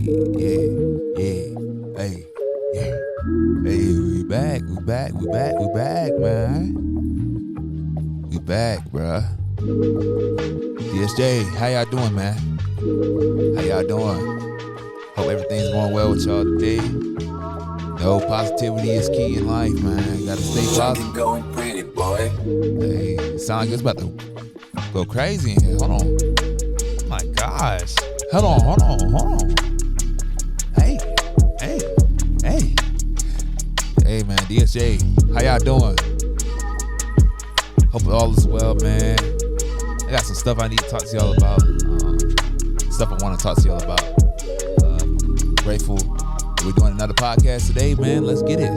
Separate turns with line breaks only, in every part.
Hey, yeah. Hey, we back, man. We back, bruh. DSJ, how y'all doing, man? How y'all doing? Hope everything's going well with y'all today. No, positivity is key in life, man. You gotta stay positive.
Going pretty, boy.
Hey, it sounds like it's about to go crazy in here. Hold on. Oh my gosh. Hold on. Hey, man, DSJ, how y'all doing? Hope all is well, man. I got some stuff I need to talk to y'all about. Stuff I want to talk to y'all about. Grateful we're doing another podcast today, man. Let's get it.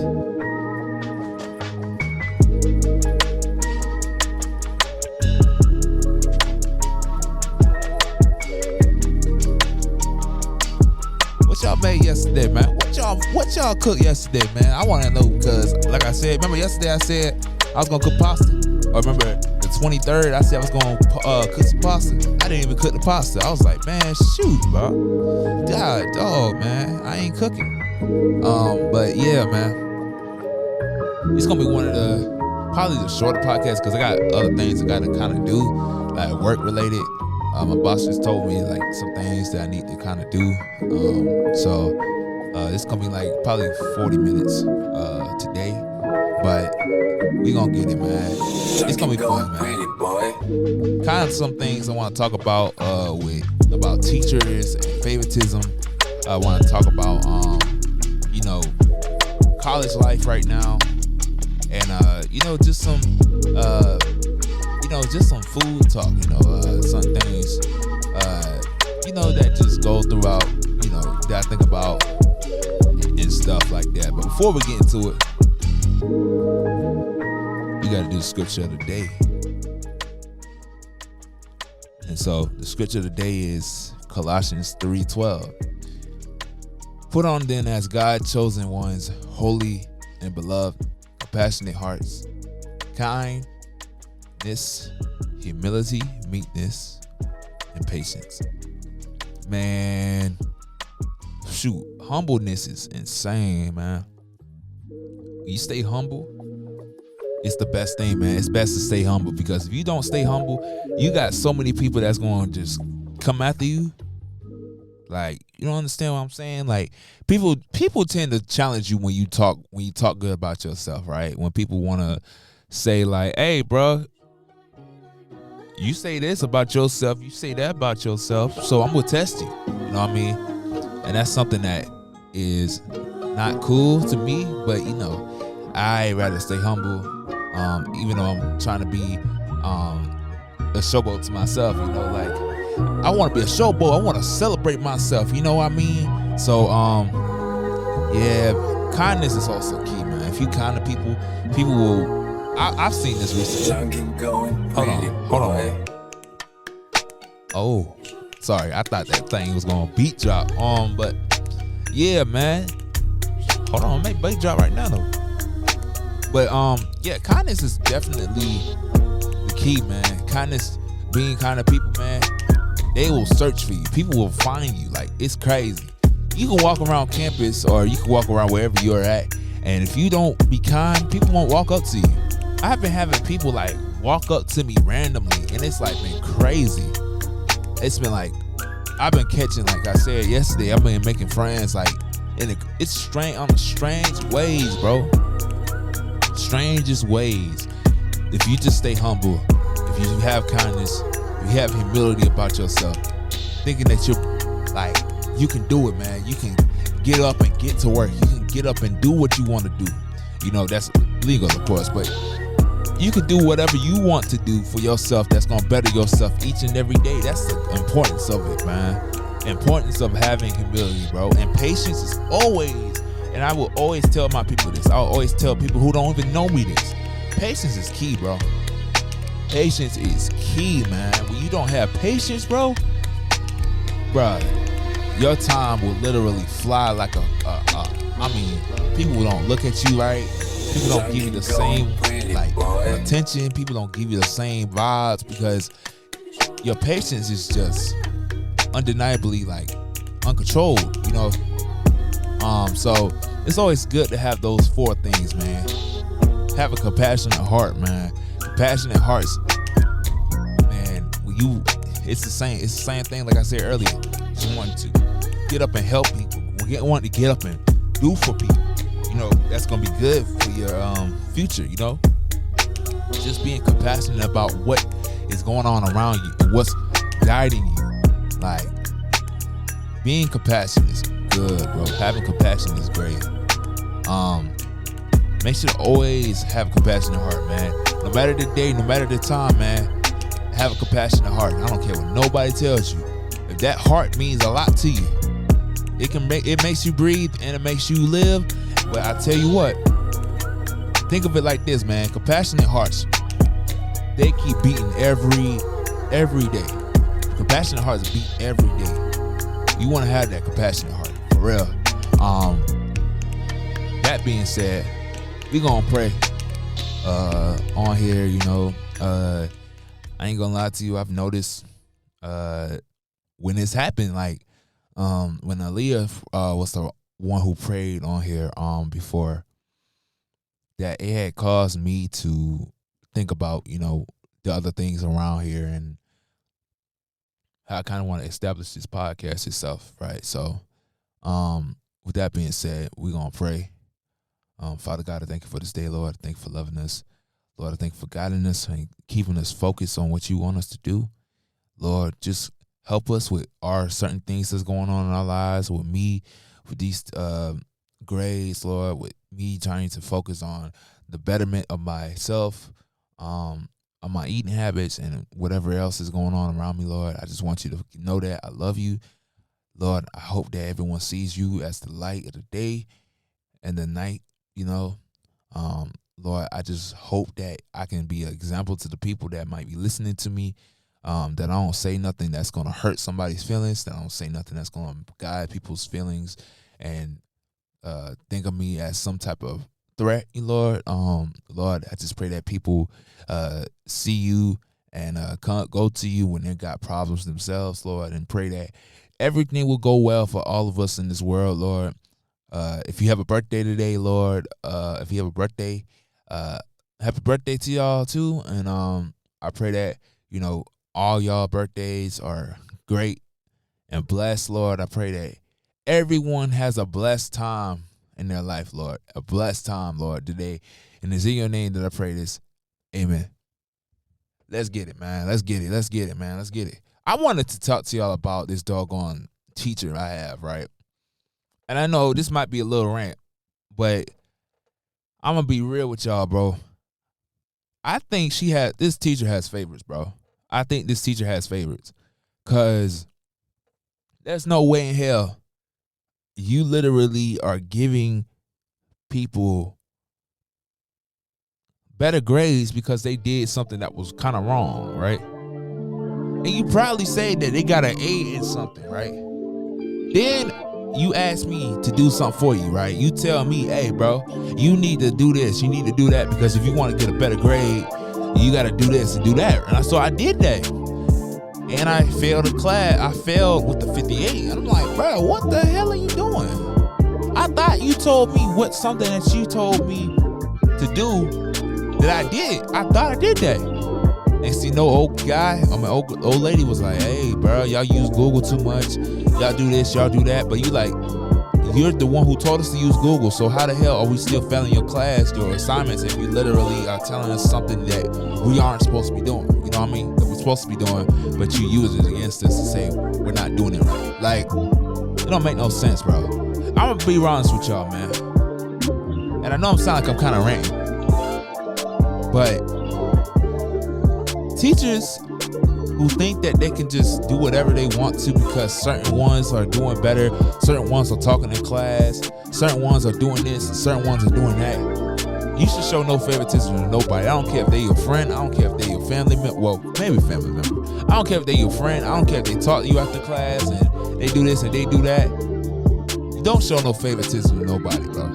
What y'all made yesterday, man? What y'all cooked yesterday, man? I want to know because, like I said, remember yesterday I said I was gonna cook pasta. Or remember the 23rd I said I was gonna cook some pasta. I didn't even cook the pasta. I was like, man, shoot, bro. God, dog, man, I ain't cooking. But yeah, man, it's gonna be one of probably the shorter podcasts because I got other things I gotta kind of do, like work related. My boss just told me like some things that I need to kind of do. So it's gonna be like probably 40 minutes today, but we gonna get it, man. It's gonna be fun, man. Kind of some things I want to talk about about teachers and favoritism. I want to talk about college life right now, and just some just some food talk, some things, that just go throughout, that I think about and stuff like that. But before we get into it, we got to do the scripture of the day. And so the scripture of the day is Colossians 3:12. Put on then as God's chosen ones, holy and beloved, compassionate hearts, kindness, humility, meekness, and patience. Man, shoot, humbleness is insane, man. You stay humble, it's the best thing, man. It's best to stay humble because if you don't stay humble, you got so many people that's going to just come after you. Like, you don't understand what I'm saying? Like, people tend to challenge you when you talk good about yourself, right? When people want to say like, hey, bro, you say this about yourself, you say that about yourself, so I'm gonna test you. You know what I mean? And that's something that is not cool to me, but I'd rather stay humble, even though I'm trying to be a showboat to myself. Like I want to be a showboat. I want to celebrate myself. You know what I mean? So yeah, kindness is also key, man. If you kind to people will. I've seen this recently. Hold on. Oh, sorry. I thought that thing was gonna beat drop. But yeah, man. Hold on, make beat drop right now though. But yeah, kindness is definitely the key, man. Kindness, being kind to people, man. They will search for you. People will find you. Like, it's crazy. You can walk around campus or you can walk around wherever you're at, and if you don't be kind, people won't walk up to you. I've been having people like walk up to me randomly, and it's like been crazy. It's been like I've been catching, like I said yesterday, I've been making friends like it's strange on the strange ways, bro. Strangest ways. If you just stay humble, if you have kindness, if you have humility about yourself, thinking that you're like you can do it, man. You can get up and get to work. You can get up and do what you want to do. That's legal, of course, but you can do whatever you want to do for yourself that's going to better yourself each and every day. That's the importance of it, man. Importance of having humility, bro. And patience is always, and I will always tell my people this. I'll always tell people who don't even know me this. Patience is key, bro. Patience is key, man. When you don't have patience, bro, your time will literally fly like people don't look at you right. People don't give you the same attention. People don't give you the same vibes because your patience is just undeniably uncontrolled, you know. So it's always good to have those 4 things, man. Have a compassionate heart, man. Compassionate hearts, man. It's the same thing like I said earlier. Just wanting to get up and help people. Wanting to get up and do for people. You know, that's gonna be good for your future. You know, just being compassionate about what is going on around you and what's guiding you. Like, being compassionate is good, bro. Having compassion is great. Make sure to always have a compassionate heart, man. No matter the day, no matter the time, man, have a compassionate heart. I don't care what nobody tells you. If that heart means a lot to you, it makes you breathe and it makes you live. But I tell you what, think of it like this, man. Compassionate hearts, they keep beating every day. Compassionate hearts beat every day. You want to have that compassionate heart, for real. That being said, we gonna pray on here, you know. I ain't gonna lie to you, I've noticed when this happened, like when Aaliyah was the one who prayed on here before, that it had caused me to think about, you know, the other things around here and how I kind of want to establish this podcast itself, right? So with that being said, we're gonna pray. Father God, I thank you for this day, Lord. I thank you for loving us. Lord, I thank you for guiding us and keeping us focused on what you want us to do. Lord, just help us with our certain things that's going on in our lives, with me, with these grades, Lord, with me trying to focus on the betterment of myself, on my eating habits and whatever else is going on around me, Lord. I just want you to know that I love you. Lord, I hope that everyone sees you as the light of the day and the night, you know. Lord, I just hope that I can be an example to the people that might be listening to me, that I don't say nothing that's going to hurt somebody's feelings, that I don't say nothing that's going to guide people's feelings and think of me as some type of threat, Lord. Lord, I just pray that people see you and go to you when they got problems themselves, Lord, and pray that everything will go well for all of us in this world, Lord. If you have a birthday today, Lord, if you have a birthday, happy birthday to y'all too. And I pray that, you know, all y'all birthdays are great and blessed, Lord. I pray that everyone has a blessed time in their life, Lord. A blessed time, Lord, today. And it's in your name that I pray this. Amen. Let's get it, man. Let's get it, man. Let's get it. I wanted to talk to y'all about this doggone teacher I have, right? And I know this might be a little rant, but I'm going to be real with y'all, bro. I think this teacher has favorites, bro. I think this teacher has favorites. Because there's no way in hell you literally are giving people better grades because they did something that was kind of wrong, right? And you probably say that they got an A in something, right? Then you ask me to do something for you, right? You tell me, hey, bro, you need to do this, you need to do that, because if you want to get a better grade, you got to do this and do that. And so I did that. And I failed a class. I failed with the 58. And I'm like, bro, what the hell are you doing? I thought you told me something that you told me to do that I did. I thought I did that. And see, no old lady was like, hey, bro, y'all use Google too much. Y'all do this, y'all do that. But you're the one who told us to use Google. So how the hell are we still failing your class, your assignments, if you literally are telling us something that we aren't supposed to be doing? You know what I mean? That we're supposed to be doing, but you use it against us to say we're not doing it right. Like, it don't make no sense, bro. I'm going to be honest with y'all, man. And I know I'm sounding like I'm kind of ranting. But teachers who think that they can just do whatever they want to because certain ones are doing better, certain ones are talking in class, certain ones are doing this, and certain ones are doing that. You should show no favoritism to nobody. I don't care if they're your friend. I don't care if they're your family member. Well, maybe family member. I don't care if they're your friend. I don't care if they talk to you after class and they do this and they do that. You don't show no favoritism to nobody, bro.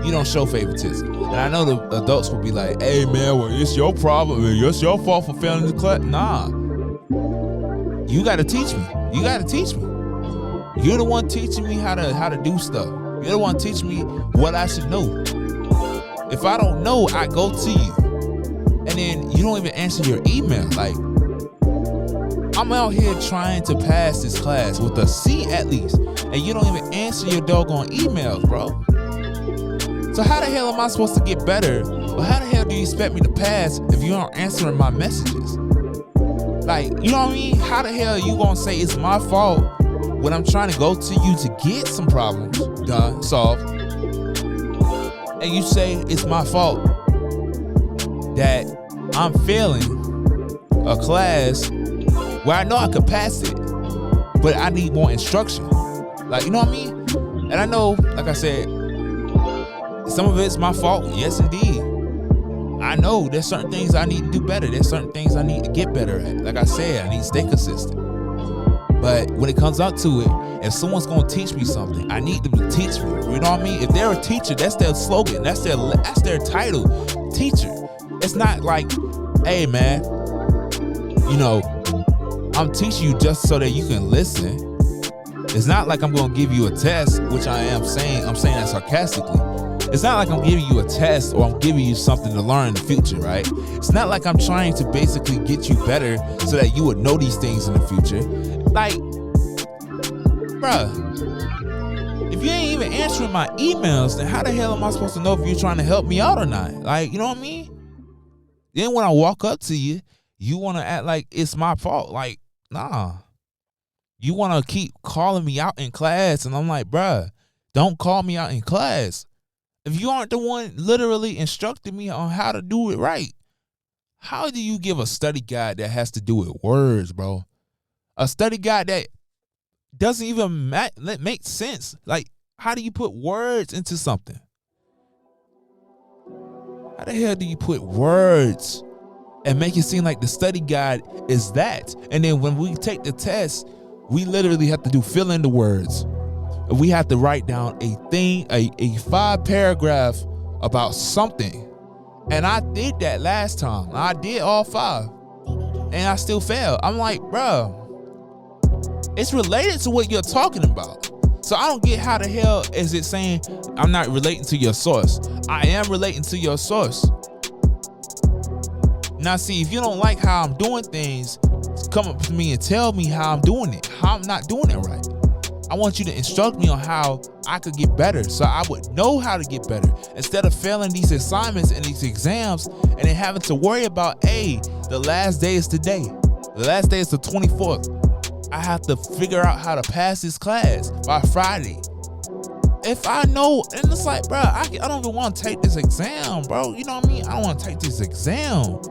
You don't show favoritism. And I know the adults will be like, hey, man, well, it's your problem. It's your fault for failing the class. Nah. You got to teach me. You got to teach me. You're the one teaching me how to do stuff. You're the one teaching me what I should know. If I don't know, I go to you. And then you don't even answer your email. Like, I'm out here trying to pass this class with a C at least, and you don't even answer your doggone emails, bro. So how the hell am I supposed to get better? Or how the hell do you expect me to pass if you aren't answering my messages? Like, you know what I mean? How the hell are you gonna say it's my fault when I'm trying to go to you to get some problems done, solved, and you say it's my fault that I'm failing a class where I know I could pass it, but I need more instruction. Like, you know what I mean? And I know, like I said, some of it's my fault. Yes, indeed. I know there's certain things I need to do better. There's certain things I need to get better at. Like I said, I need to stay consistent. But when it comes out to it, if someone's gonna teach me something, I need them to teach me. You know what I mean? If they're a teacher, that's their slogan. That's their title, teacher. It's not like, hey man, you know, I'm teaching you just so that you can listen. It's not like I'm gonna give you a test, which I'm saying that sarcastically. It's not like I'm giving you a test or I'm giving you something to learn in the future, right? It's not like I'm trying to basically get you better so that you would know these things in the future. Like, bruh, if you ain't even answering my emails, then how the hell am I supposed to know if you're trying to help me out or not? Like, you know what I mean? Then when I walk up to you, you want to act like it's my fault. Like, nah. You want to keep calling me out in class, and I'm like, bruh, don't call me out in class. If you aren't the one literally instructing me on how to do it right, how do you give a study guide that has to do with words, bro? A study guide that doesn't even make sense. Like, how do you put words into something? How the hell do you put words and make it seem like the study guide is that? And then when we take the test, we literally have to fill in the words. We have to write down a 5-paragraph about something. And I did that last time. I did all 5. And I still failed. I'm like, bro, it's related to what you're talking about. So I don't get how the hell is it saying I'm not relating to your source. I am relating to your source. Now see, if you don't like how I'm doing things, come up to me and tell me how I'm doing it, how I'm not doing it right. I want you to instruct me on how I could get better so I would know how to get better instead of failing these assignments and these exams and then having to worry about, hey, the last day is today. The last day is the 24th. I have to figure out how to pass this class by Friday. If I know, and it's like, bro, I don't even want to take this exam, bro. You know what I mean? I don't want to take this exam.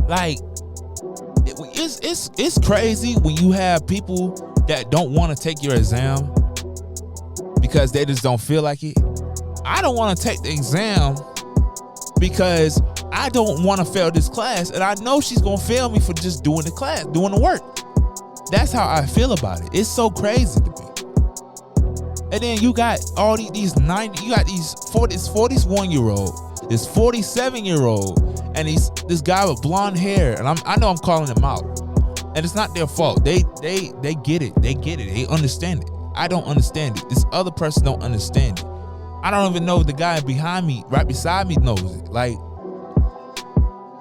Like, it's crazy when you have people that don't want to take your exam because they just don't feel like it. I don't want to take the exam because I don't want to fail this class, and I know she's gonna fail me for just doing the class, doing the work. That's how I feel about it. It's so crazy to me. And then you got all these 90, you got this 41-year-old, this 47-year-old, and this guy with blonde hair, and I know I'm calling them out, and it's not their fault. They get it. They get it. They understand it. I don't understand it. This other person don't understand it. I don't even know if the guy behind me, right beside me, knows it. Like,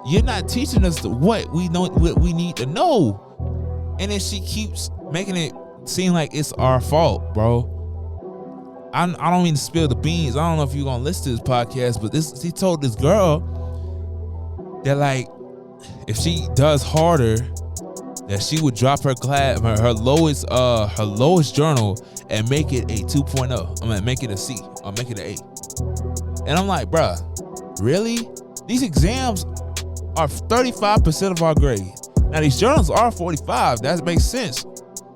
you're not teaching us what we know, what we need to know. And then she keeps making it seem like it's our fault, bro. I don't mean to spill the beans. I don't know if you're gonna listen to this podcast, but he told this girl that, like, if she does harder, that she would drop her class, her lowest journal, and make it a 2.0. I mean, make it a C or make it an A. And I'm like, bruh, really? These exams are 35% of our grade. Now these journals are 45. That makes sense.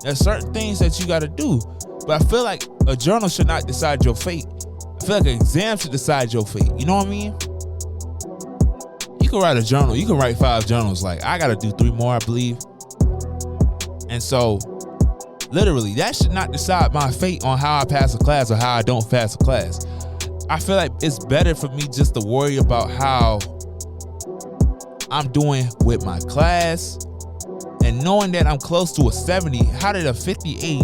There's certain things that you got to do, but I feel like a journal should not decide your fate. I feel like an exam should decide your fate. You know what I mean? You can write a journal. You can write 5 journals. Like, I got to do 3 more, I believe. And so, literally, that should not decide my fate on how I pass a class or how I don't pass a class. I feel like it's better for me just to worry about how I'm doing with my class And knowing that I'm close to a 70, how did a 58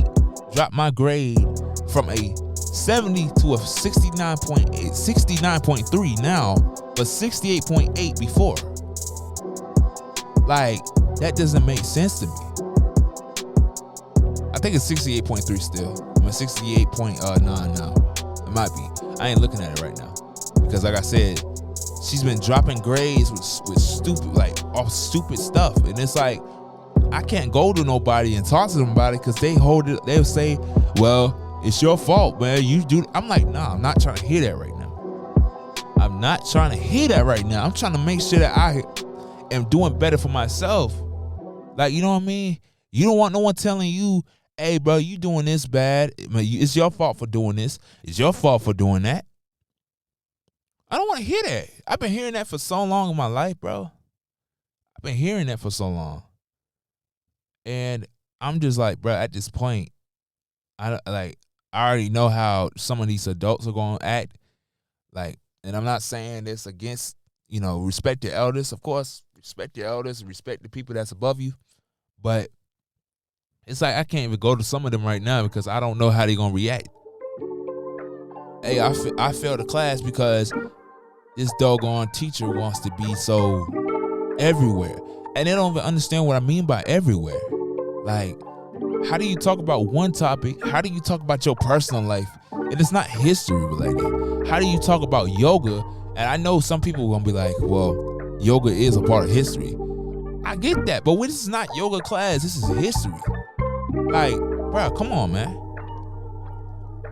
drop my grade from a 70 to a 69.3 now, but 68.8 before? Like, that doesn't make sense to me. I think it's 68.3 still. I'm at 68.9 now. It might be. I ain't looking at it right now. Because like I said, she's been dropping grades with stupid, like, off stupid stuff. And it's like, I can't go to nobody and talk to them about it because they'll say, well, it's your fault, man. You do. I'm like, nah, I'm not trying to hear that right now. I'm not trying to hear that right now. I'm trying to make sure that I am doing better for myself. Like, you know what I mean? You don't want no one telling you, hey, bro, you doing this bad. It's your fault for doing this. It's your fault for doing that. I don't want to hear that. I've been hearing that for so long in my life, bro. I've been hearing that for so long. And I'm just like, bro, at this point, I already know how some of these adults are going to act. Like, and I'm not saying this against, respect your elders. Of course, respect your elders, respect the people that's above you. But it's like I can't even go to some of them right now because I don't know how they're going to react. Hey, I failed a class because this doggone teacher wants to be so everywhere. And they don't even understand what I mean by everywhere. Like, how do you talk about one topic? How do you talk about your personal life? And it's not history related. How do you talk about yoga? And I know some people are going to be like, well, yoga is a part of history. I get that, but this is not yoga class. This is history. Like, bro, come on, man.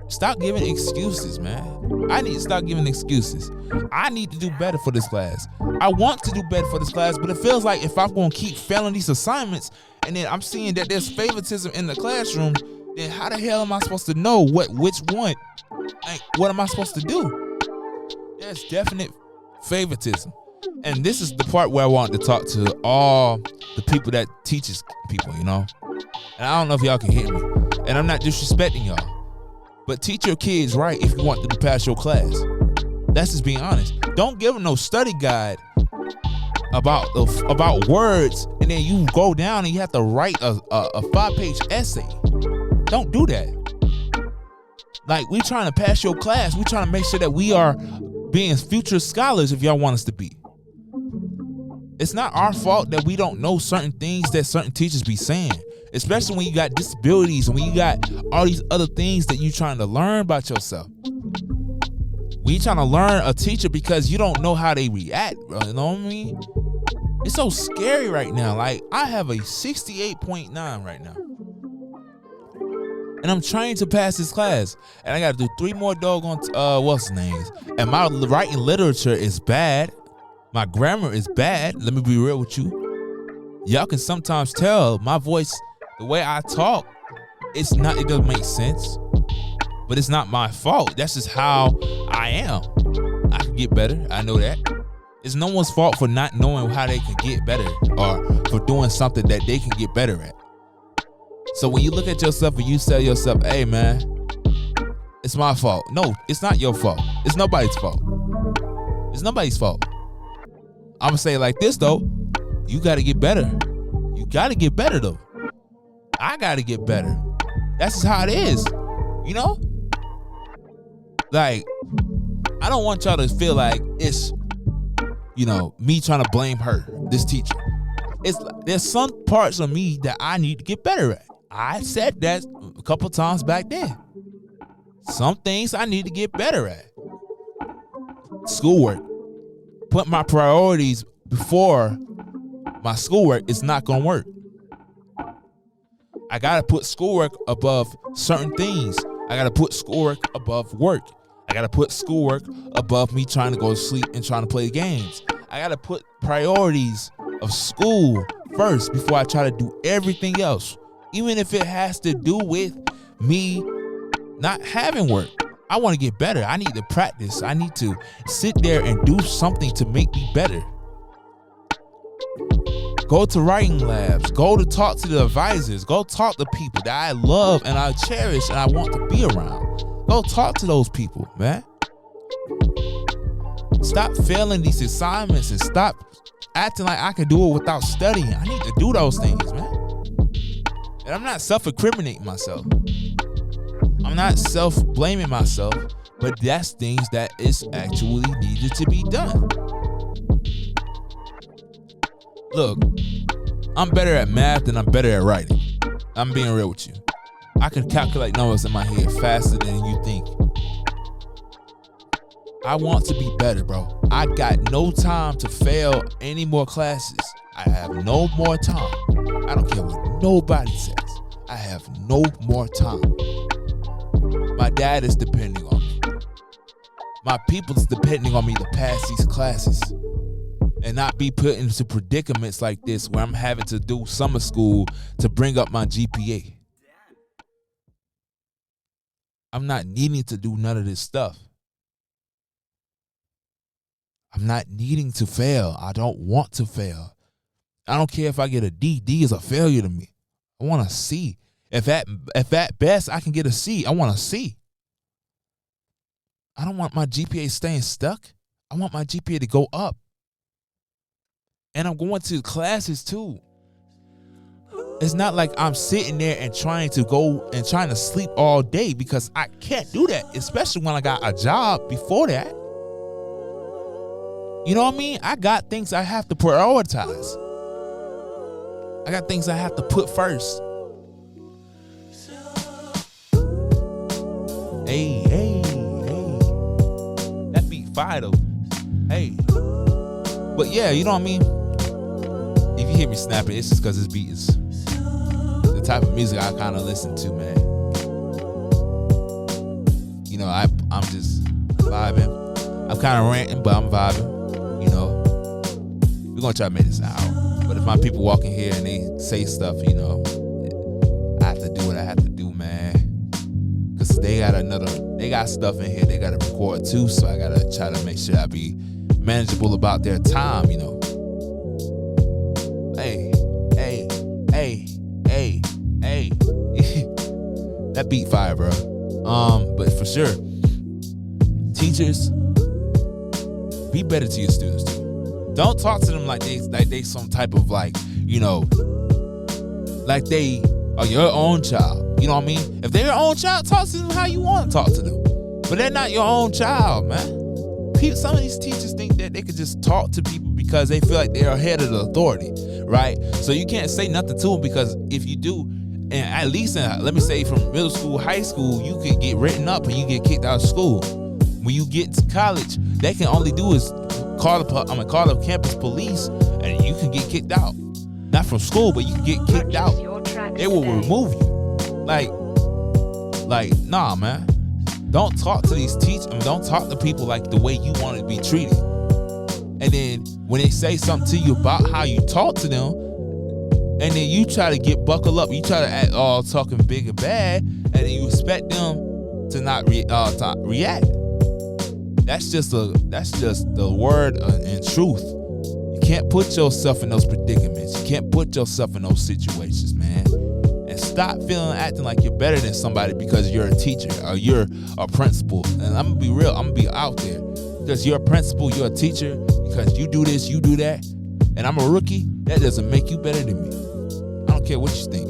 Stop giving excuses, man. I need to stop giving excuses. I need to do better for this class. I want to do better for this class, but it feels like if I'm going to keep failing these assignments and then I'm seeing that there's favoritism in the classroom, then how the hell am I supposed to know which one? Like, what am I supposed to do? There's definite favoritism. And this is the part where I want to talk to all the people that teaches people, And I don't know if y'all can hear me. And I'm not disrespecting y'all. But teach your kids right if you want them to pass your class. That's just being honest. Don't give them no study guide about words, and then you go down and you have to write a 5-page essay. Don't do that. Like, we trying to pass your class. We trying to make sure that we are being future scholars if y'all want us to be. It's not our fault that we don't know certain things that certain teachers be saying. Especially when you got disabilities and when you got all these other things that you trying to learn about yourself. When you trying to learn a teacher because you don't know how they react, bro, you know what I mean? It's so scary right now. Like, I have a 68.9 right now. And I'm trying to pass this class. And I got to do 3 more doggone, names. And my writing literature is bad. My grammar is bad. Let me be real with you. Y'all can sometimes tell my voice, the way I talk, it doesn't make sense, but it's not my fault. That's just how I am. I can get better. I know that. It's no one's fault for not knowing how they can get better or for doing something that they can get better at. So when you look at yourself and you tell yourself, hey, man, it's my fault. No, it's not your fault. It's nobody's fault. It's nobody's fault. I'm going to say it like this, though. You got to get better. You got to get better, though. I got to get better. That's just how it is. Like, I don't want y'all to feel like it's, me trying to blame her, this teacher. There's some parts of me that I need to get better at. I said that a couple times back then. Some things I need to get better at. Schoolwork. Put my priorities before my schoolwork is not going to work. I got to put schoolwork above certain things. I got to put schoolwork above work. I got to put schoolwork above me trying to go to sleep and trying to play games. I got to put priorities of school first before I try to do everything else. Even if it has to do with me not having work. I want to get better. I need to practice. I need to sit there and do something to make me better. Go to writing labs. Go to talk to the advisors. Go talk to people that I love and I cherish and I want to be around. Go talk to those people, man. Stop failing these assignments and stop acting like I can do it without studying. I need to do those things, man. And I'm not self-incriminating myself. I'm not self-blaming myself, but that's things that is actually needed to be done. Look, I'm better at math than I'm better at writing. I'm being real with you. I can calculate numbers in my head faster than you think. I want to be better, bro. I got no time to fail any more classes. I have no more time. I don't care what nobody says. I have no more time. My dad is depending on me. My people is depending on me to pass these classes and not be put into predicaments like this where I'm having to do summer school to bring up my GPA. I'm not needing to do none of this stuff. I'm not needing to fail. I don't want to fail. I don't care if I get a D. D is a failure to me. I want a C. If at best I can get a C, I want a C. I don't want my GPA staying stuck. I want my GPA to go up. And I'm going to classes too. It's not like I'm sitting there and trying to sleep all day, because I can't do that, especially when I got a job before that. You know what I mean? I got things I have to prioritize. I got things I have to put first. Hey. That beat fire though. Hey. But yeah, you know what I mean? If you hear me snapping, it's just because this beat is the type of music I kind of listen to, man. You know, I'm just vibing. I'm kind of ranting, but I'm vibing. You know, we're going to try to make this an hour. But if my people walk in here and they say stuff, you know, I have to do what I have to do, man. Because they got stuff in here they got to record too. So I got to try to make sure I be manageable about their time, you know. Hey. That beat fire, bro. But for sure, teachers, be better to your students too. Don't talk to them like they some type of like, you know, like they are your own child. You know what I mean? If they're your own child, talk to them how you want to talk to them. But they're not your own child, man. Some of these teachers think that they could just talk to people because they feel like they're ahead of the authority, right? So you can't say nothing to them, because if you do, and at least let me say from middle school, high school, you can get written up and you get kicked out of school. When you get to college, they can only do is call the campus police and you can get kicked out. Not from school, but you can get kicked out. They will remove you. Like, nah, man. Don't talk to these teachers. Don't talk to people like the way you want to be treated. And then when they say something to you about how you talk to them, and then you try to get buckled up, you try to act all talking big and bad, and then you expect them to not react. That's just the word and truth. You can't put yourself in those predicaments. You can't put yourself in those situations, man. And stop acting like you're better than somebody because you're a teacher or you're a principal. And I'm gonna be real, I'm gonna be out there. Because you're a principal, you're a teacher, because you do this, you do that, and I'm a rookie, that doesn't make you better than me. I don't care what you think.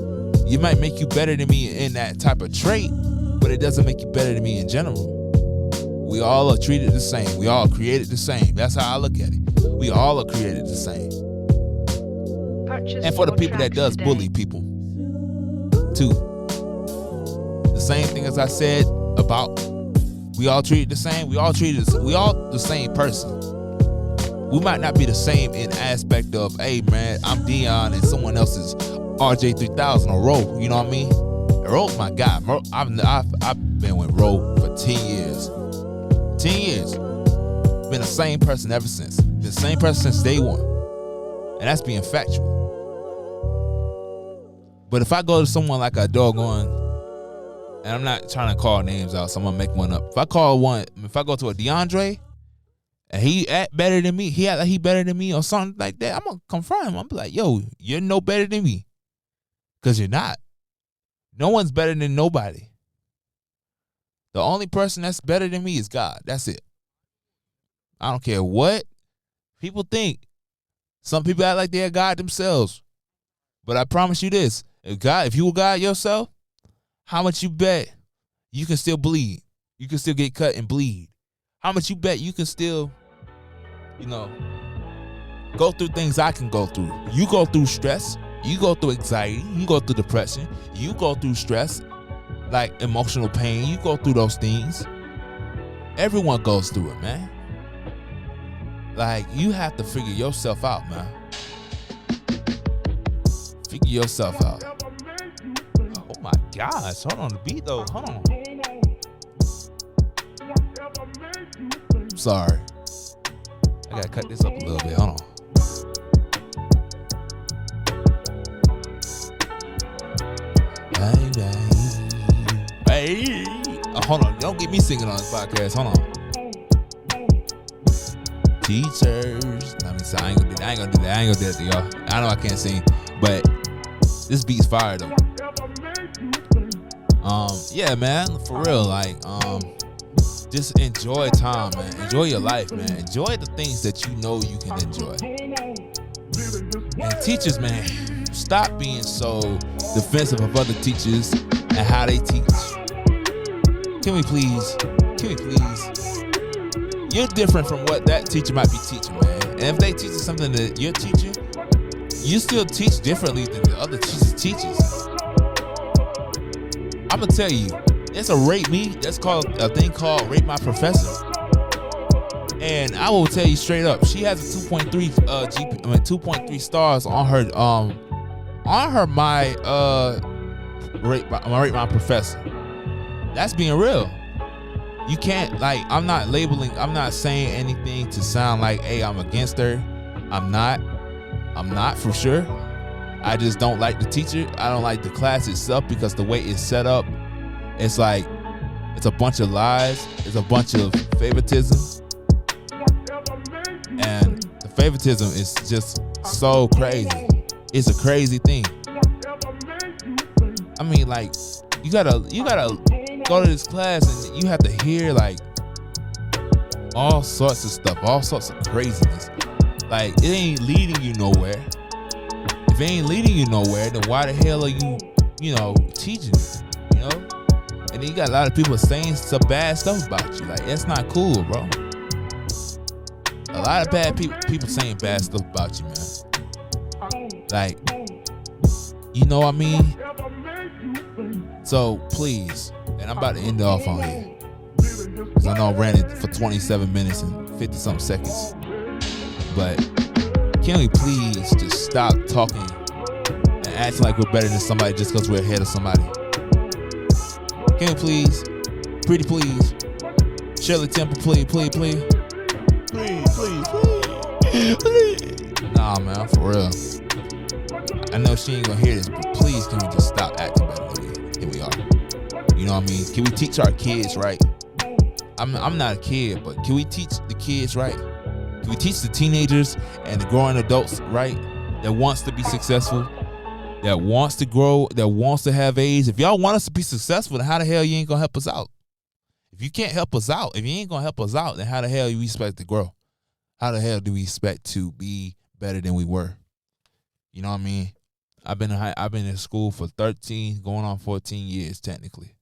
You might make you better than me in that type of trait, but it doesn't make you better than me in general. We all are treated the same. We all created the same. That's how I look at it. We all are created the same. And for the people that does bully people, too. The same thing as I said about we all treated the same. We all the same person. We might not be the same in aspect of, hey man, I'm Dion and someone else is RJ3000 or Ro. You know what I mean? Ro's my guy. I've been with Ro for 10 years. 10 years. Been the same person ever since. Been the same person since day one. And that's being factual. But if I go to someone like a doggone, and I'm not trying to call names out, so I'm gonna make one up. If I go to a DeAndre, and he act better than me, he act like he better than me or something like that, I'm gonna confront him. I'm be like, yo, you're no better than me. Because you're not. No one's better than nobody. The only person that's better than me is God. That's it. I don't care what people think. Some people act like they're God themselves. But I promise you this, If you will guide yourself, how much you bet you can still bleed? You can still get cut and bleed. How much you bet you can still, go through things I can go through? You go through stress. You go through anxiety. You go through depression. You go through stress, like emotional pain. You go through those things. Everyone goes through it, man. Like, you have to figure yourself out, man. Figure yourself out. Oh my gosh. Hold on the beat though. Hold on. I'm sorry. I gotta cut this up a little bit. Hold on. Hey. Hold on. Don't get me singing on this podcast. Hold on. Teachers. I ain't gonna do that to y'all. I know I can't sing, but this beat's fire though. Yeah, man, for real. Like, just enjoy time, man. Enjoy your life, man. Enjoy the things that you know you can enjoy. And teachers, man, stop being so defensive of other teachers and how they teach. Can we please? You're different from what that teacher might be teaching, man. And if they teach something that you're teaching, you still teach differently than the other teachers. I'm gonna tell you, it's a rate me. That's called a thing called rate my professor. And I will tell you straight up, she has a 2.3 stars on her rate my professor. That's being real. You can't, like, I'm not saying anything to sound like, hey, I'm against her. I'm not for sure. I just don't like the teacher. I don't like the class itself because the way it's set up, it's like, it's a bunch of lies. It's a bunch of favoritism. And the favoritism is just so crazy. It's a crazy thing. I mean, like, you gotta go to this class and you have to hear like all sorts of stuff, all sorts of craziness. Like, it ain't leading you nowhere. If it ain't leading you nowhere, then why the hell are you, teaching it, And then you got a lot of people saying some bad stuff about you. Like, that's not cool, bro. A lot of bad people saying bad stuff about you, man. Like, you know what I mean? So, please, and I'm about to end it off on here, because I know I ran it for 27 minutes and 50-something seconds. But can we please just stop talking and acting like we're better than somebody just because we're ahead of somebody? Can we please? Pretty please. Shirley Temple, please. Please. Nah, man, for real. I know she ain't gonna hear this, but please, can we just stop acting better than we are? You know what I mean? Can we teach our kids right? I'm not a kid, but can we teach the kids right? Can we teach the teenagers and the growing adults right? That wants to be successful, that wants to grow, that wants to have age. If y'all want us to be successful, then how the hell you ain't gonna help us out? If you can't help us out, if you ain't gonna help us out, then how the hell do we expect to grow? How the hell do we expect to be better than we were? You know what I mean? I've been in school for 13, going on 14 years technically.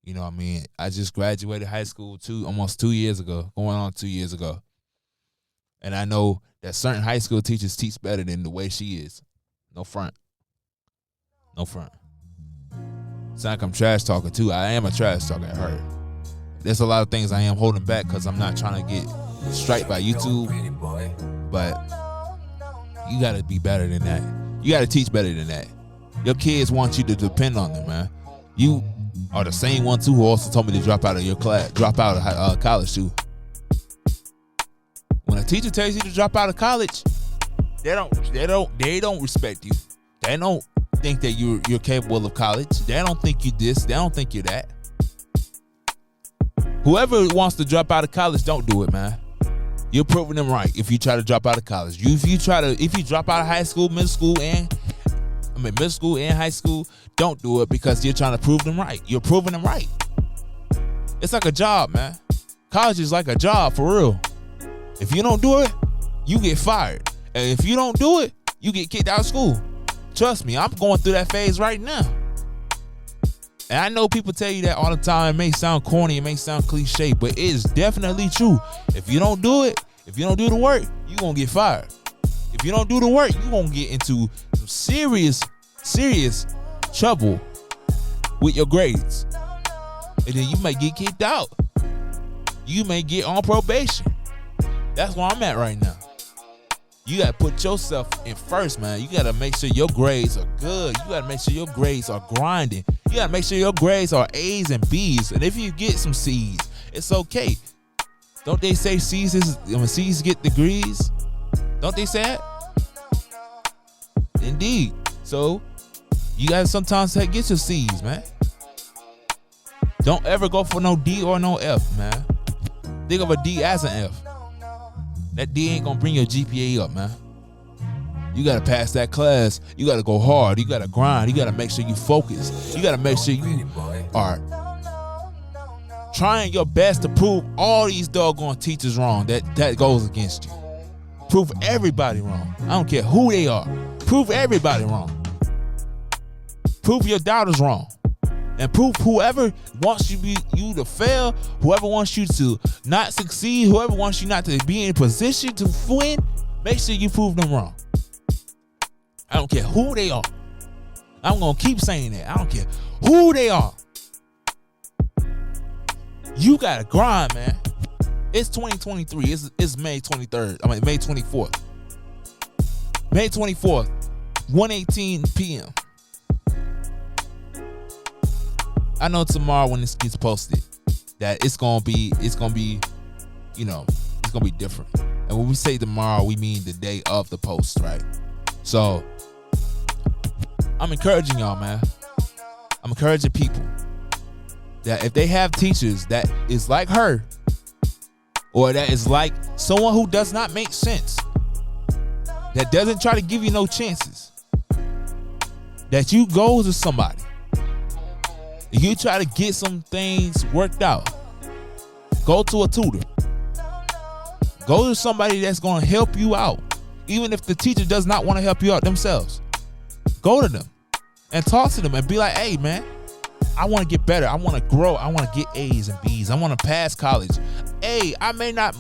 You know what I mean? I just graduated high school almost 2 years ago, going on 2 years ago. And I know that certain high school teachers teach better than the way she is. No front. It's like I'm trash talking too. I am a trash talker, I heard. There's a lot of things I am holding back because I'm not trying to get striked by YouTube. But you got to be better than that. You got to teach better than that. Your kids want you to depend on them, man. You are the same one too who also told me to drop out of your class, drop out of college too. When a teacher tells you to drop out of college, they don't respect you. They don't think that you're capable of college. They don't think you this. They don't think you're that. Whoever wants to drop out of college, don't do it, man. You're proving them right if you try to drop out of college. If you drop out of high school, middle school and high school, don't do it because you're trying to prove them right. You're proving them right. It's like a job, man. College is like a job for real. If you don't do it, you get fired. And if you don't do it, you get kicked out of school. Trust me, I'm going through that phase right now. And I know people tell you that all the time. It may sound corny, it may sound cliche, but it is definitely true. If you don't do it, if you don't do the work, you're going to get fired. If you don't do the work, you're going to get into some serious trouble with your grades. And then you may get kicked out. You may get on probation. That's where I'm at right now. You got to put yourself in first, man. You got to make sure your grades are good. You got to make sure your grades are grinding. You got to make sure your grades are A's and B's. And if you get some C's, it's okay. Don't they say C's get degrees? Don't they say that? Indeed. So you got to sometimes get your C's, man. Don't ever go for no D or no F, man. Think of a D as an F. That D ain't gonna bring your GPA up, man. You gotta pass that class. You gotta go hard. You gotta grind. You gotta make sure you focus. You gotta make sure you are trying your best to prove all these doggone teachers wrong. That goes against you. Prove everybody wrong. I don't care who they are. Prove everybody wrong. Prove your doubters wrong. And prove whoever wants you to fail, whoever wants you to not succeed, whoever wants you not to be in a position to win, make sure you prove them wrong. I don't care who they are. I'm going to keep saying that. I don't care who they are. You got to grind, man. It's 2023. It's May 23rd. May 24th. May 24th, 1:18 p.m. I know tomorrow when this gets posted that it's gonna be, it's gonna be different. And when we say tomorrow, we mean the day of the post, right? So I'm encouraging y'all, man. I'm encouraging people that if they have teachers that is like her, or that is like someone who does not make sense, that doesn't try to give you no chances, that you go to somebody, you try to get some things worked out. Go to a tutor. Go to somebody that's going to help you out. Even if the teacher does not want to help you out themselves. Go to them and talk to them and be like, hey, man, I want to get better. I want to grow. I want to get A's and B's. I want to pass college. Hey, I may not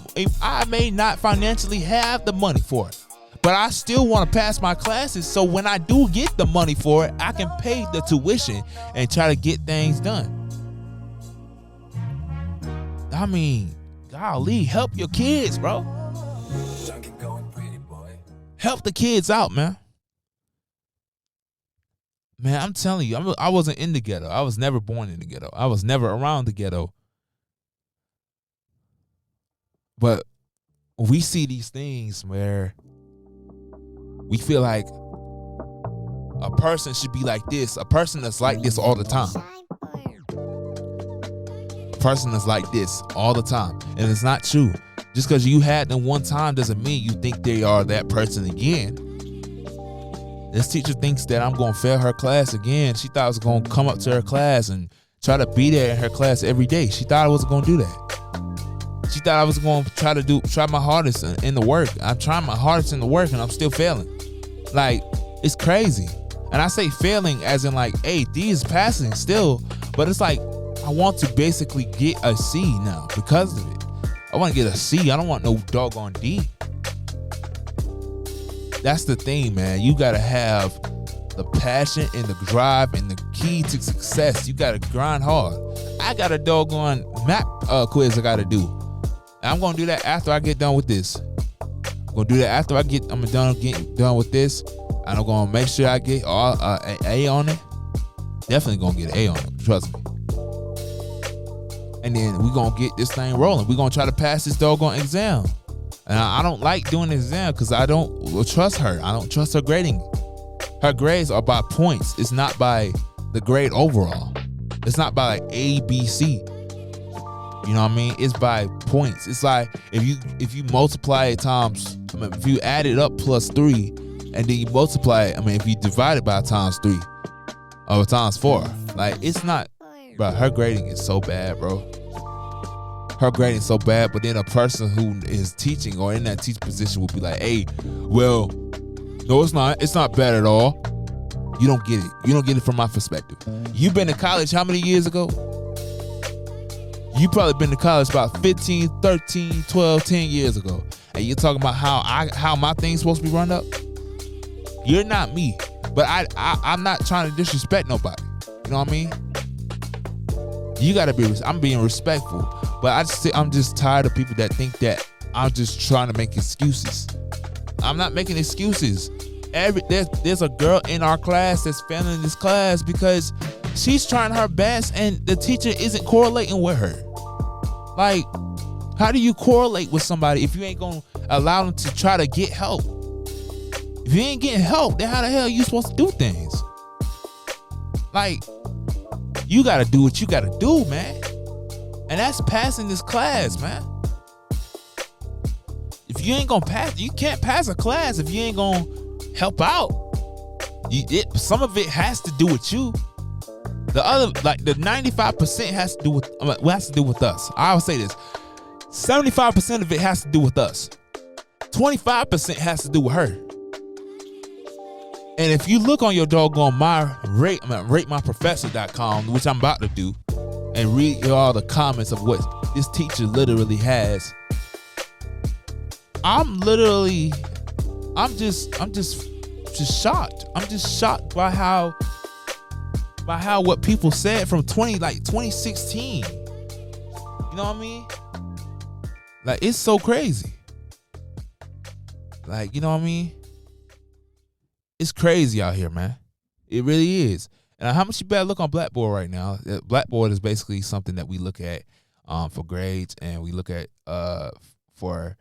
financially have the money for it, but I still want to pass my classes, so when I do get the money for it, I can pay the tuition and try to get things done. I mean, golly, help your kids, bro. Help the kids out, man. Man, I'm telling you, I wasn't in the ghetto. I was never born in the ghetto. I was never around the ghetto. But we see these things where we feel like a person should be like this. A person that's like this all the time. A person that's like this all the time. And it's not true. Just because you had them one time doesn't mean you think they are that person again. This teacher thinks that I'm going to fail her class again. She thought I was going to come up to her class and try to be there in her class every day. She thought I wasn't going to do that. She thought I was going to try my hardest in the work. I'm trying my hardest in the work and I'm still failing. Like, it's crazy. And I say failing as in like, hey, D is passing still, but it's like I want to basically get a C now because of it. I want to get a C. I don't want no doggone D. That's the thing, man. You got to have the passion and the drive and the key to success. You got to grind hard. I got a doggone map quiz I got to do. And I'm going to do that after I get done with this. I'm going to do that after I'm done with this. And I'm going to make sure I get an A on it. Definitely going to get an A on it. Trust me. And then we're going to get this thing rolling. We're going to try to pass this doggone exam. And I don't like doing the exam because I don't trust her. I don't trust her grading. Her grades are by points. It's not by the grade overall. It's not by like A, B, C. You know what I mean? It's by points. It's like if you multiply it times, if you add it up plus 3, and then you multiply it, if you divide it by times 3 or times 4, like it's not, bro, her grading is so bad, bro. Her grading is so bad, but then a person who is teaching or in that teaching position will be like, hey, well, no, it's not. It's not bad at all. You don't get it. You don't get it from my perspective. You've been to college how many years ago? You probably been to college about 15, 13, 12, 10 years ago. And you're talking about how my thing's supposed to be run up? You're not me. But I'm not trying to disrespect nobody. You know what I mean? You gotta be, I'm being respectful. But I'm just tired of people that think that I'm just trying to make excuses. I'm not making excuses. There's a girl in our class that's failing this class because she's trying her best and the teacher isn't correlating with her. Like, how do you correlate with somebody if you ain't gonna allow them to try to get help? If you ain't getting help, then how the hell are you supposed to do things? Like, you gotta do what you gotta do, man. And that's passing this class, man. If you ain't gonna pass, you can't pass a class if you ain't gonna help out. Some of it has to do with you. The other, like the 95% has to do with us. I always say this: 75% of it has to do with us. 25% has to do with her. And if you look on your doggone ratemyprofessor.com, which I'm about to do, and read all the comments of what this teacher literally has, I'm just shocked. I'm just shocked by how what people said from 2016. You know what I mean? Like, it's so crazy. Like, you know what I mean? It's crazy out here, man. It really is. And how much you better look on Blackboard right now? Blackboard is basically something that we look at for grades, and we look at for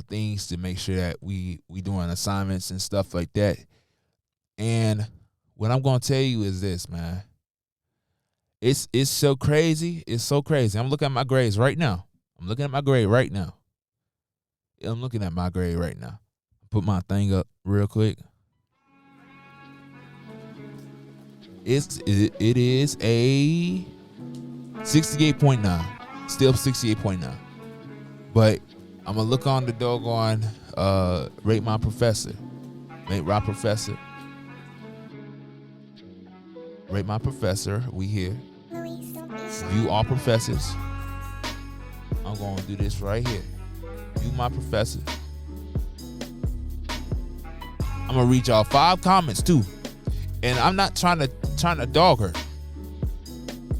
things to make sure that we doing assignments and stuff like that. And what I'm gonna tell you is this, man. It's so crazy. It's so crazy. I'm looking at my grades right now. Put my thing up real quick. It is a 68.9. Still 68.9. But I'm gonna look on the doggone Rate My Professor. Rate My Professor. Rate My Professor. We here. View all professors. I'm gonna do this right here. View my professor. I'm gonna read y'all 5 comments too. And I'm not trying to dog her.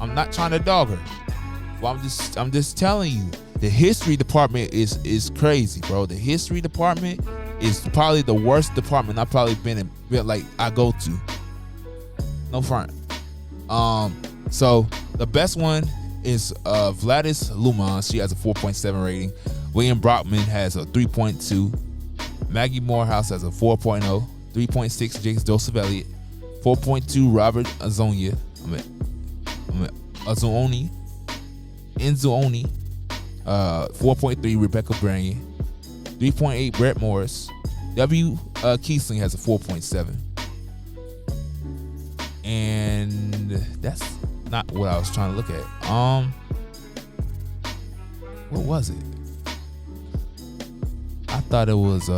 I'm not trying to dog her. Well, I'm just telling you, the history department is crazy, bro. The history department is probably the worst department I've probably been like I go to. No front. So the best one is Vladis Luman. She has a 4.7 rating. William Brockman has a 3.2. Maggie Morehouse has a 4.0. 3.6 James Joseph Elliott. 4.2 Robert Azonia. Azooni. 4.3 Rebecca Bryan. 3.8 Brett Morris. W. Kiesling has a 4.7. And that's not what I was trying to look at. What was it? I thought it was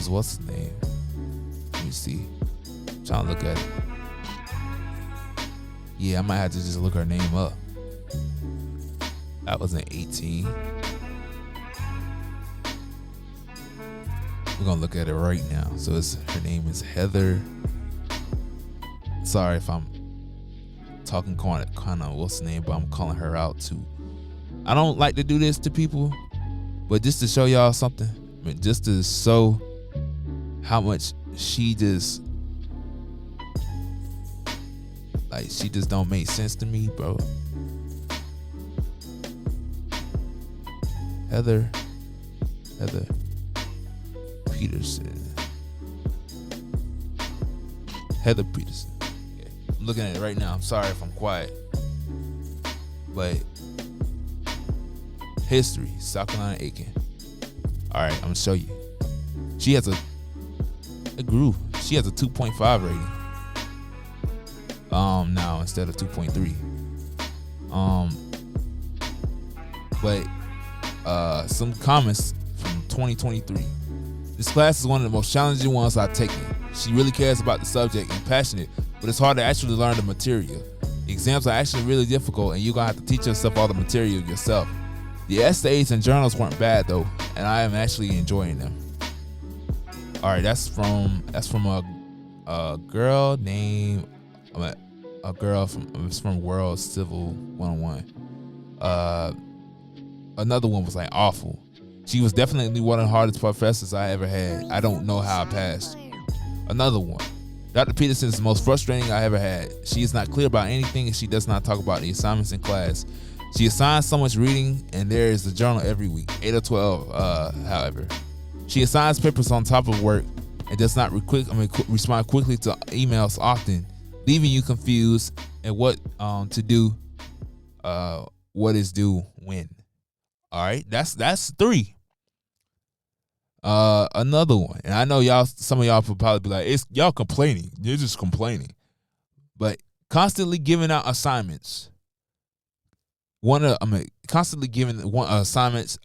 what's his name? Let me see. I'm trying to look at it. Yeah, I might have to just look her name up. That was in 18. We're gonna look at it right now. So her name is Heather. Sorry if I'm talking kind of what's the name, but I'm calling her out too. I don't like to do this to people, but just to show y'all something, I mean, just to show how much she just don't make sense to me, bro. Heather Peterson. Heather Peterson. Okay. I'm looking at it right now. I'm sorry if I'm quiet. But history, South Carolina Aiken. Alright, I'm gonna show you. She has it grew. She has a 2.5 rating. Now instead of 2.3. But some comments from 2023. This class is one of the most challenging ones I've taken. She really cares about the subject and passionate, but it's hard to actually learn the material. Exams are actually really difficult, and you're going to have to teach yourself all the material yourself. The essays and journals weren't bad though, and I am actually enjoying them. All right, that's from a girl named it's from World Civil 101. Another one was like awful. She was definitely one of the hardest professors I ever had. I don't know how I passed. Another one. Dr. Peterson is the most frustrating I ever had. She is not clear about anything, and she does not talk about the assignments in class. She assigns so much reading, and there is a journal every week, 8 or 12, however. She assigns papers on top of work and does not respond quickly to emails often, leaving you confused and what to do, what is due when. All right, that's 3. Another one, and I know some of y'all will probably be like, "It's y'all complaining. You're just complaining," but constantly giving out assignments. Constantly giving assignments,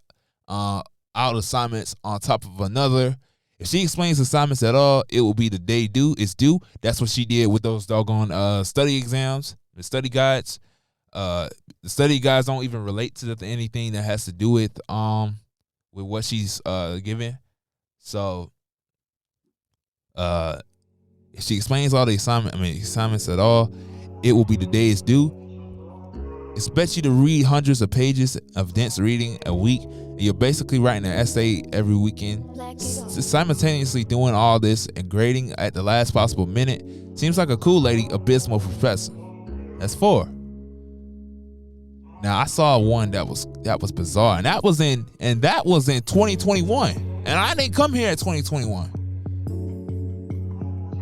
out assignments on top of another. If she explains assignments at all, it will be the day it's due. That's what she did with those doggone study exams, the study guides. The study guides don't even relate to anything that has to do with what she's giving. So if she explains all the assignments at all, it will be the day it's due. Expect you to read hundreds of pages of dense reading a week. And you're basically writing an essay every weekend. Simultaneously doing all this and grading at the last possible minute seems like a cool lady, abysmal professor. That's 4. Now I saw one that was bizarre, and that was in 2021. And I didn't come here at 2021.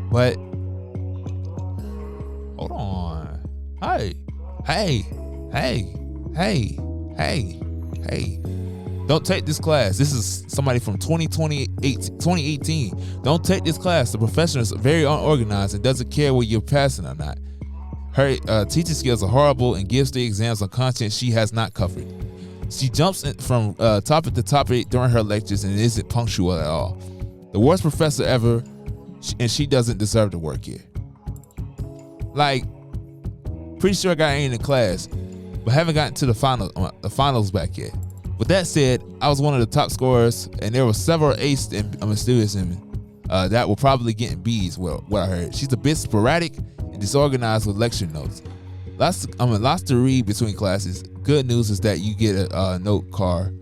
But hold on. Hey. Don't take this class. This is somebody from 2018. Don't take this class. The professor is very unorganized and doesn't care whether you're passing or not. Her teaching skills are horrible and gives the exams on content she has not covered. She jumps from topic to topic during her lectures and isn't punctual at all. The worst professor ever, and she doesn't deserve to work here. Like, pretty sure I got in the class, but haven't gotten to the finals back yet. With that said, I was one of the top scorers, and there were several A students that were probably getting B's. Well, what I heard, she's a bit sporadic and disorganized with lecture notes. Lots to read between classes. Good news is that you get a note card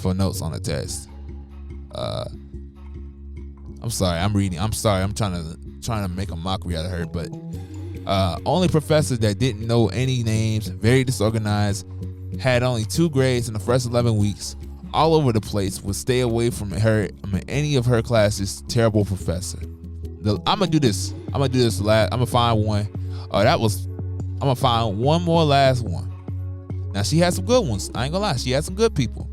for notes on the test. I'm sorry, I'm reading. I'm sorry, I'm trying to make a mockery out of her, but only professor that didn't know any names, very disorganized, had only 2 grades in the first 11 weeks, all over the place, would stay away from her, any of her classes. Terrible professor. I'm gonna do this last. I'm gonna find one. I'm gonna find one more last one. Now she had some good ones. I ain't gonna lie, she had some good people.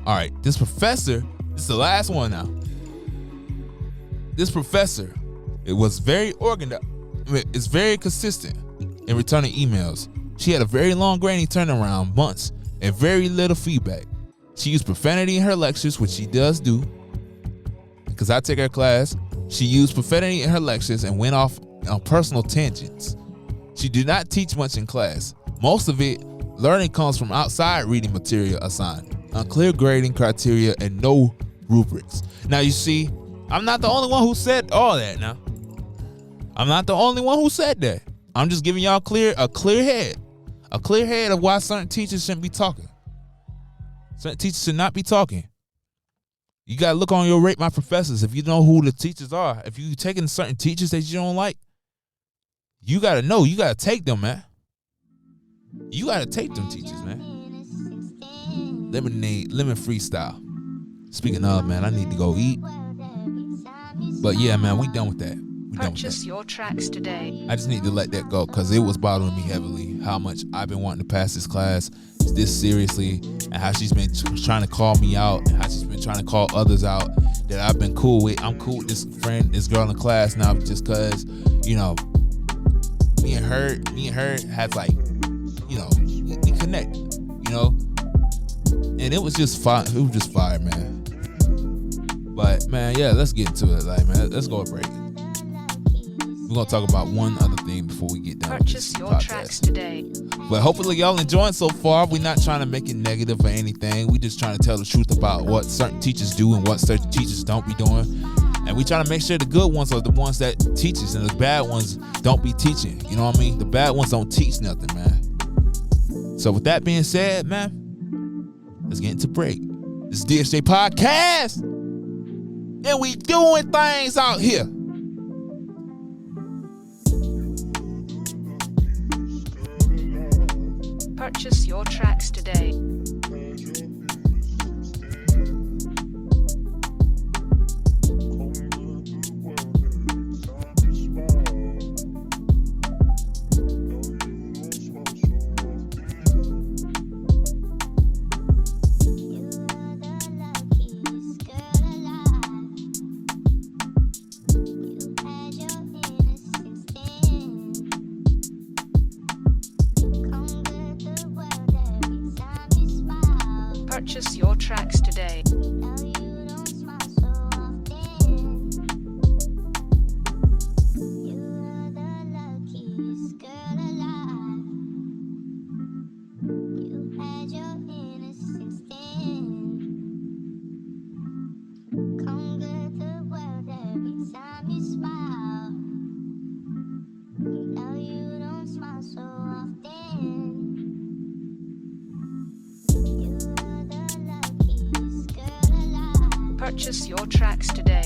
All right, this professor. This is the last one now. This professor, it was very organized. It's very consistent in returning emails. She had a very long grading turnaround, months, and very little feedback. She used profanity in her lectures, which she does do, because I take her class. She used profanity in her lectures and went off on personal tangents. She did not teach much in class. Most of it, learning comes from outside reading material assigned, unclear grading criteria, and no rubrics. Now you see, I'm not the only one who said all that now. I'm not the only one who said that. I'm just giving y'all a clear head of why certain teachers shouldn't be talking. Certain teachers should not be talking. You gotta look on your Rate My Professors. If you know who the teachers are, if you taking certain teachers that you don't like, you gotta know. You gotta take them, man. You gotta take them teachers, man. Lemon freestyle. Speaking of, man, I need to go eat. But yeah, man, we done with that.
Purchase your tracks today.
I just need to let that go because it was bothering me heavily how much I've been wanting to pass this class this seriously, and how she's been trying to call me out, and how she's been trying to call others out that I've been cool with. I'm cool with this girl in the class now just because, you know, me and her had like, you know, we connect, you know, and it was just fire. It was just fire, man. But man, yeah, let's get into it. Like, man, let's go a break. We're gonna talk about one other thing before we get done.
Purchase your tracks today.
But hopefully y'all enjoying so far. We're not trying to make it negative or anything. We just trying to tell the truth about what certain teachers do and what certain teachers don't be doing. And we trying to make sure the good ones are the ones that teach us and the bad ones don't be teaching. You know what I mean? The bad ones don't teach nothing, man. So with that being said, man, let's get into break. This is DSJ Podcast. And we doing things out here.
Purchase your tracks today. Purchase your tracks today. Purchase your tracks today.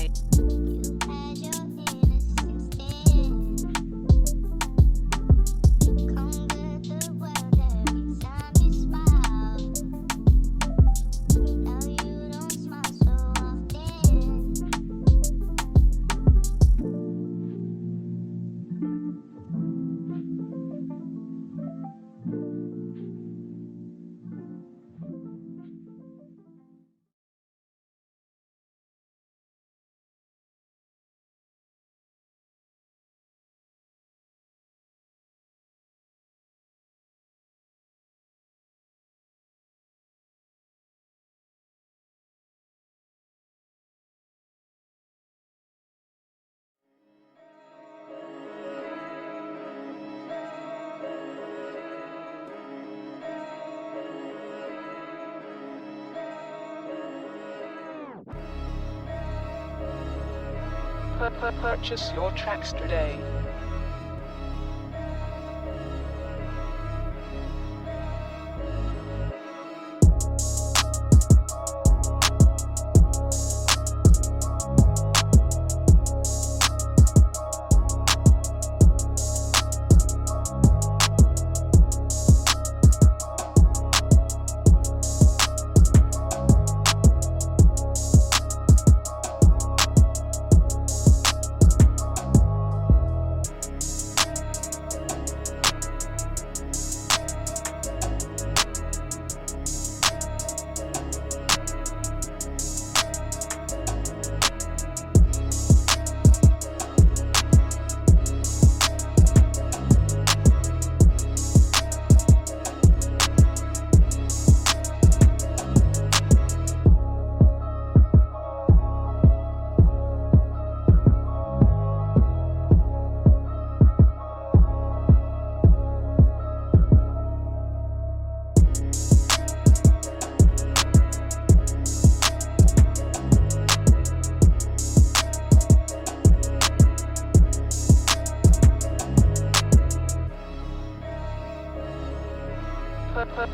Purchase your tracks today.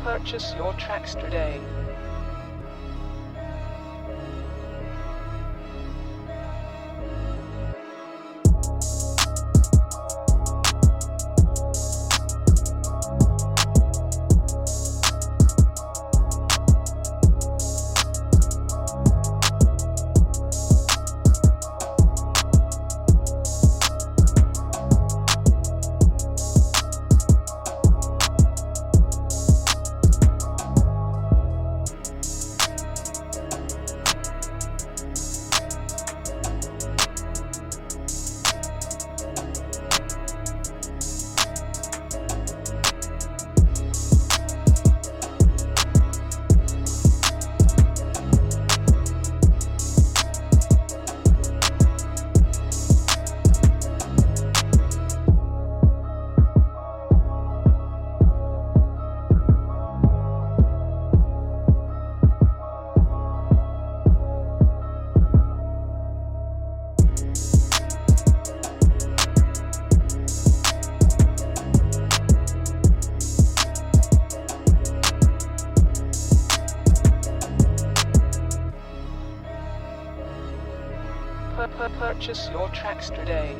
Purchase your tracks today. Purchase your tracks today.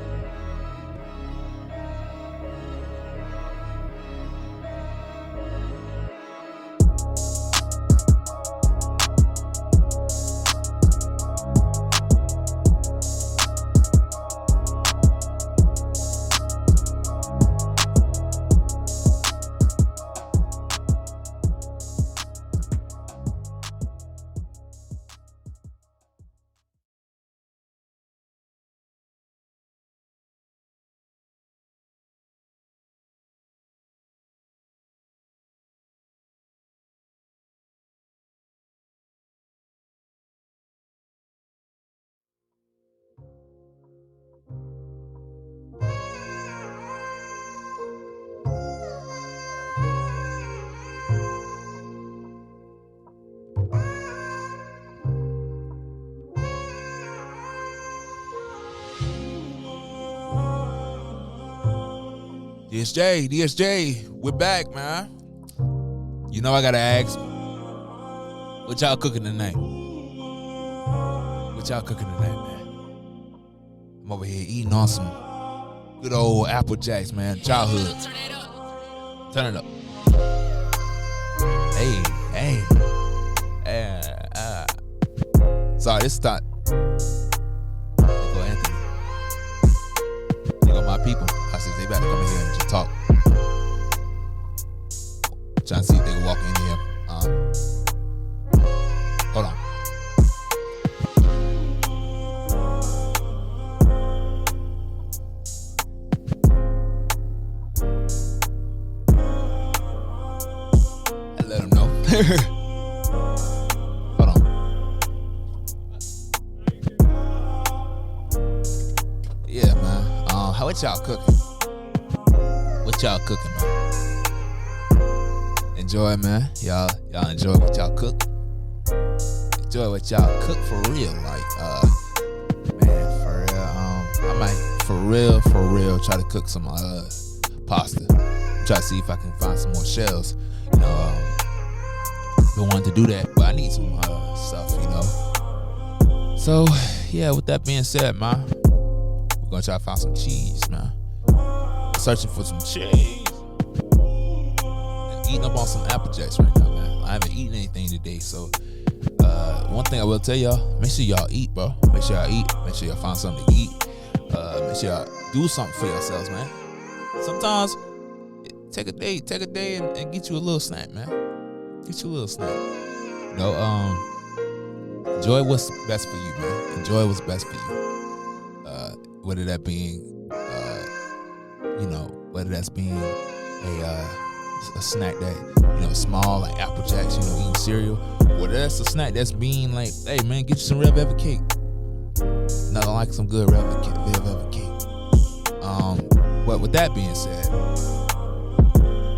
DSJ, we're back, man. You know I gotta ask, what y'all cooking tonight? What y'all cooking tonight, man? I'm over here eating on some good old Apple Jacks, man. Childhood. Turn it up. Hey. Sorry, this is not. There go Anthony. There go my people. I said they better come in here and just talk. Trying to see if they can walk in here. Hold on. I let them know. Hold on. Yeah, man. How what y'all cooking? What y'all cooking, man? Enjoy, man. Y'all enjoy what y'all cook. Enjoy what y'all cook for real. Like, man, for real. I might for real try to cook some pasta. Try to see if I can find some more shells. You know, been wanting to do that, but I need some stuff, you know. So yeah, with that being said, man, we're gonna try to find some cheese, man. Searching for some cheese. Eating up on some Apple Jacks right now, man. I haven't eaten anything today, so one thing I will tell y'all, make sure y'all eat, bro. Make sure y'all eat. Make sure y'all find something to eat. Make sure y'all do something for yourselves, man. Sometimes take a day and get you a little snack, man. Get you a little snack. You know, enjoy what's best for you, man. Enjoy what's best for you. Whether that being, you know, whether that's being a snack that, you know, small, like Apple Jacks, you know, eating cereal. Whether that's a snack that's being like, hey, man, get you some red velvet cake. Nothing like some good red velvet cake. But with that being said,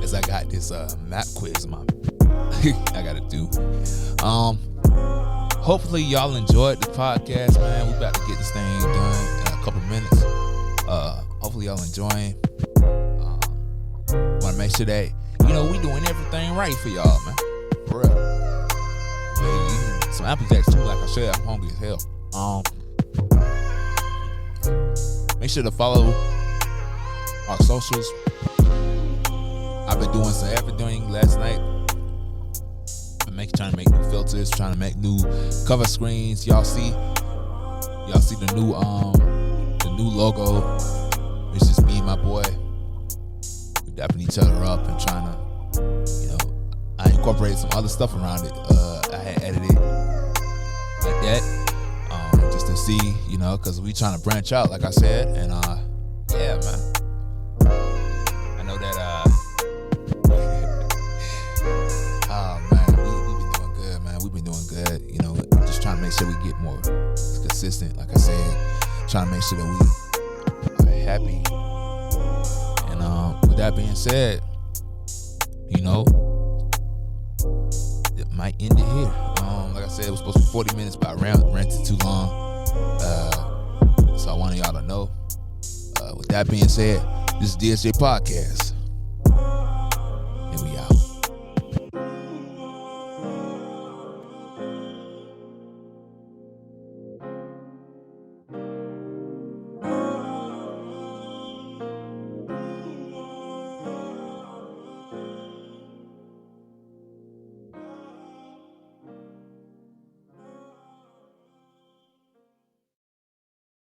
as I got this map quiz I gotta do. Hopefully y'all enjoyed the podcast, man. We about to get this thing done in a couple minutes. Hopefully y'all enjoying. Want to make sure that, you know, we doing everything right for y'all, man. For real. Eating some Apple Jacks too, like I said. I'm hungry as hell. Make sure to follow our socials. I've been doing some everything last night. Trying to make new filters, trying to make new cover screens. Y'all see the new logo. It's just me and my boy. We dapping each other up and trying to, you know, I incorporated some other stuff around it. I had edited like that, just to see, you know, because we trying to branch out, like I said, and yeah, man. I know that we've been doing good, you know, just trying to make sure we get more consistent, like I said, trying to make sure that we are happy. And with that being said, you know, it might end it here. Like I said, it was supposed to be 40 minutes, but I ran it too long. So I wanted y'all to know. With that being said, this is DSJ Podcast.